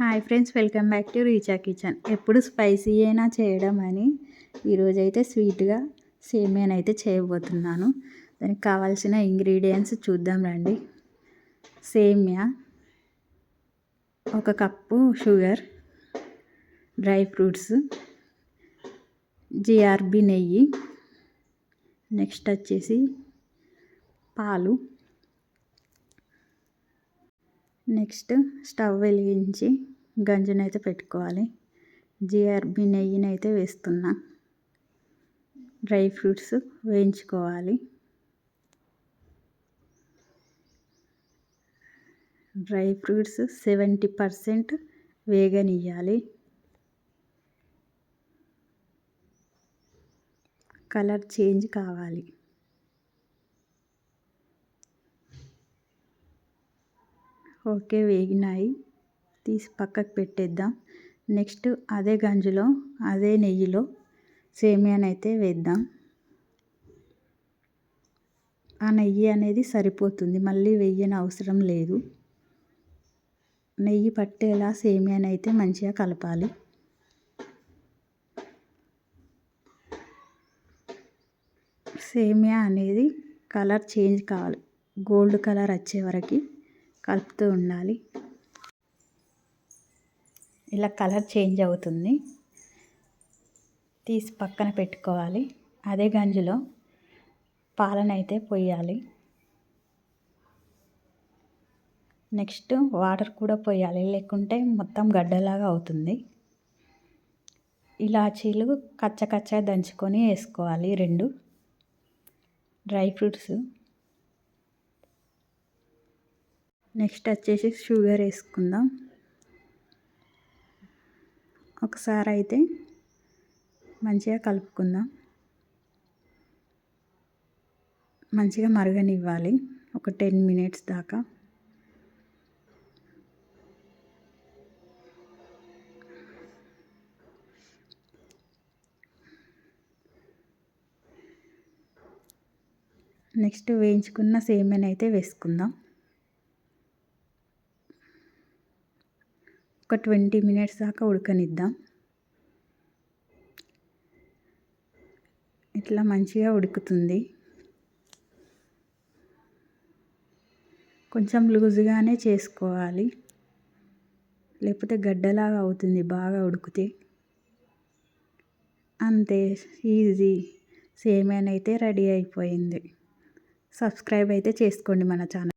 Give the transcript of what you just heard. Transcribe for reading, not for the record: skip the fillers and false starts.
Hi friends, welcome back to Richa kitchen. ఎప్పుడు spicy అయినా చేయడం అని ఈరోజైతే స్వీట్గా సేమియానైతే చేయబోతున్నాను. దానికి కావాల్సిన ఇంగ్రీడియంట్స్ చూద్దాం రండి. సేమియా, 1 cup sugar, dry fruits, GRB నెయ్యి, నెక్స్ట్ వచ్చేసి పాలు. నెక్స్ట్ స్టవ్ వెలిగించి గంజునైతే పెట్టుకోవాలి. జిఆర్బి నెయ్యినైతే వేస్తున్నా. డ్రై ఫ్రూట్స్ వేయించుకోవాలి. Dry fruits 70% వేగనియ్యాలి. కలర్ చేంజ్ కావాలి. ఓకే, వేగినాయి, తీసి పక్కకు పెట్టేద్దాం. నెక్స్ట్ అదే గంజులో అదే నెయ్యిలో సేమియానైతే వేద్దాం. ఆ నెయ్యి అనేది సరిపోతుంది, మళ్ళీ వేయని అవసరం లేదు. నెయ్యి పట్టేలా సేమియానైతే మంచిగా కలపాలి. సేమియా అనేది కలర్ చేంజ్ కావాలి, గోల్డ్ కలర్ వచ్చే వరకు కలుపుతూ ఉండాలి. ఇలా కలర్ చేంజ్ అవుతుంది, తీసి పక్కన పెట్టుకోవాలి. అదే గంజిలో పాలనైతే పోయాలి. నెక్స్ట్ వాటర్ కూడా పోయాలి, లేకుంటే మొత్తం గడ్డలాగా అవుతుంది. ఇలాచీలు కచ్చ దంచుకొని వేసుకోవాలి. 2 డ్రై ఫ్రూట్స్. నెక్స్ట్ వచ్చేసి షుగర్ వేసుకుందాం. ఒకసారి అయితే మంచిగా కలుపుకుందాం. మంచిగా మరగనివ్వాలి ఒక 10 minutes దాకా. నెక్స్ట్ వేయించుకున్న సేమియాని అయితే వేసుకుందాం. ఒక 20 minutes దాకా ఉడకనిద్దాం. ఇట్లా మంచిగా ఉడుకుతుంది. కొంచెం లూజ్గానే చేసుకోవాలి, లేకపోతే గడ్డలాగా అవుతుంది బాగా ఉడికితే. అంతే, ఈజీ. సేమియానైతే రెడీ అయిపోయింది. సబ్స్క్రైబ్ అయితే చేసుకోండి మన ఛానల్.